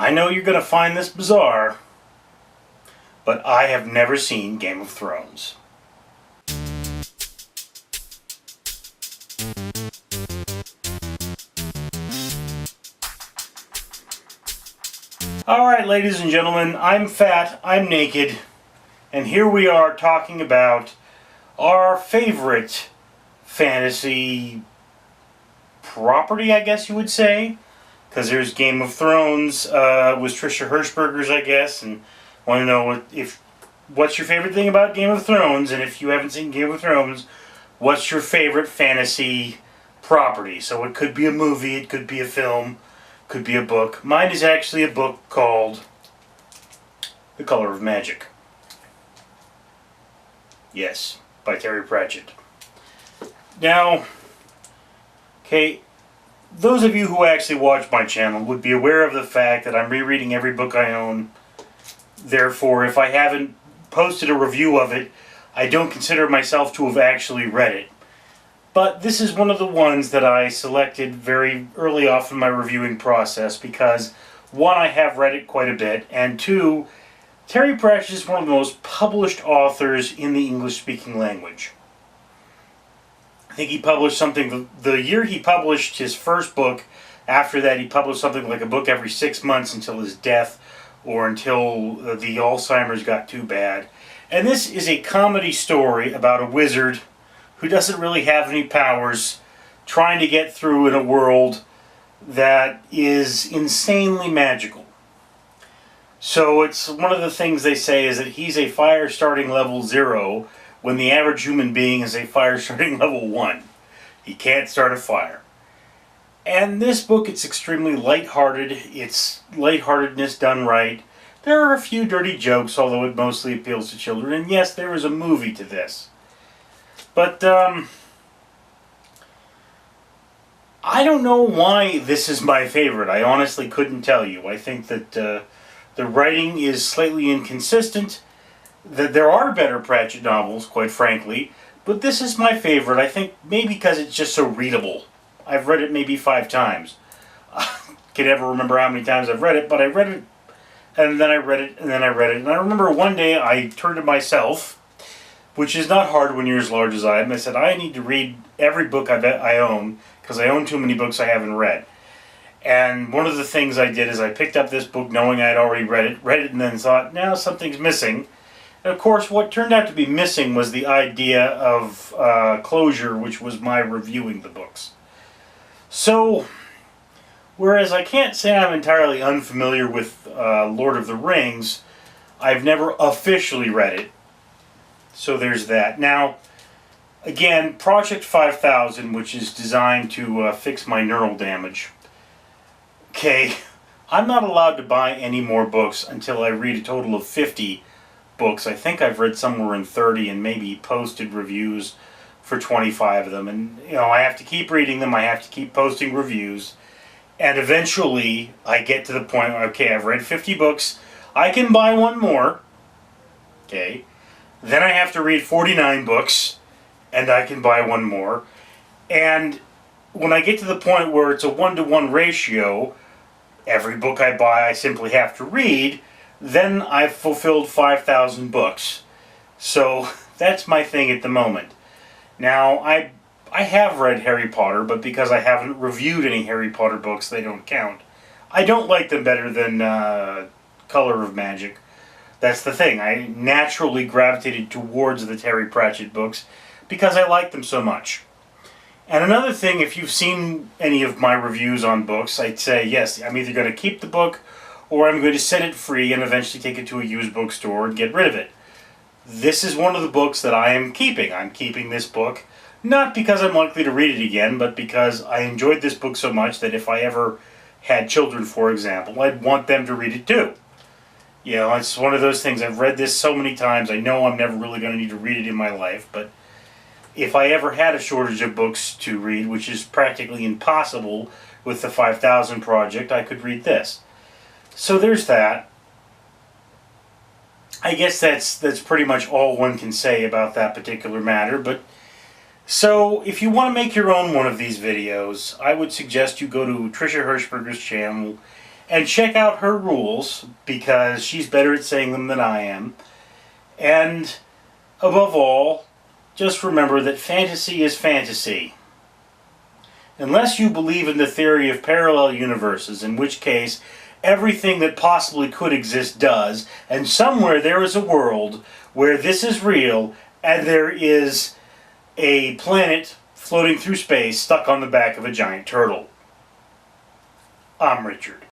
I know you're going to find this bizarre, but I have never seen Game of Thrones. Alright, ladies and gentlemen, I'm fat, I'm naked, and here we are talking about our favorite fantasy property, I guess you would say. Because there's Game of Thrones, was Trisha Hirschberger's, I guess, and want to know what's your favorite thing about Game of Thrones, and if you haven't seen Game of Thrones, what's your favorite fantasy property? So it could be a movie, it could be a film, could be a book. Mine is actually a book called The Color of Magic. Yes, by Terry Pratchett. Now, okay, those of you who actually watch my channel would be aware of the fact that I'm rereading every book I own. Therefore, if I haven't posted a review of it, I don't consider myself to have actually read it. But this is one of the ones that I selected very early off in my reviewing process because, one, I have read it quite a bit, and two, Terry Pratchett is one of the most published authors in the English-speaking language. I think he published something, the year he published his first book, after that he published something like a book every 6 months until his death, or until the Alzheimer's got too bad. And this is a comedy story about a wizard who doesn't really have any powers, trying to get through in a world that is insanely magical. So it's one of the things they say is that he's a fire starting level 0, when the average human being is a fire starting level 1. He can't start a fire. And this book, it's extremely lighthearted. It's lightheartedness done right. There are a few dirty jokes, although it mostly appeals to children. And yes, there is a movie to this. But, I don't know why this is my favorite. I honestly couldn't tell you. I think that the writing is slightly inconsistent. That there are better Pratchett novels, quite frankly, but this is my favorite. I think maybe because it's just so readable. I've read it maybe 5 times. I can never remember how many times I've read it, but I read it, and then I read it, and then I read it. And I remember one day I turned to myself, which is not hard when you're as large as I am. I said, I need to read every book I own, because I own too many books I haven't read. And one of the things I did is I picked up this book knowing I had already read it, and then thought, now something's missing. And of course, what turned out to be missing was the idea of closure, which was my reviewing the books. So, whereas I can't say I'm entirely unfamiliar with Lord of the Rings, I've never officially read it. So there's that. Now, again, Project 5000, which is designed to fix my neural damage. Okay, I'm not allowed to buy any more books until I read a total of 50 books. I think I've read somewhere in 30 and maybe posted reviews for 25 of them. And, you know, I have to keep reading them. I have to keep posting reviews. And eventually, I get to the point where, okay, I've read 50 books. I can buy one more. Okay. Then I have to read 49 books. And I can buy one more. And when I get to the point where it's a 1-to-1 ratio, every book I buy I simply have to read, then I've fulfilled 5,000 books. So that's my thing at the moment. Now, I have read Harry Potter, but because I haven't reviewed any Harry Potter books, they don't count. I don't like them better than Color of Magic. That's the thing. I naturally gravitated towards the Terry Pratchett books because I like them so much. And another thing, if you've seen any of my reviews on books, I'd say, yes, I'm either going to keep the book or I'm going to set it free and eventually take it to a used bookstore and get rid of it. This is one of the books that I am keeping. I'm keeping this book, not because I'm likely to read it again, but because I enjoyed this book so much that if I ever had children, for example, I'd want them to read it too. You know, it's one of those things. I've read this so many times, I know I'm never really going to need to read it in my life, but if I ever had a shortage of books to read, which is practically impossible with the 5000 Project, I could read this. So there's that. I guess that's pretty much all one can say about that particular matter, but so if you want to make your own one of these videos, I would suggest you go to Trisha Hirschberger's channel and check out her rules, because she's better at saying them than I am. And above all, just remember that fantasy is fantasy. Unless you believe in the theory of parallel universes, in which case everything that possibly could exist does, and somewhere there is a world where this is real and there is a planet floating through space stuck on the back of a giant turtle. I'm Richard.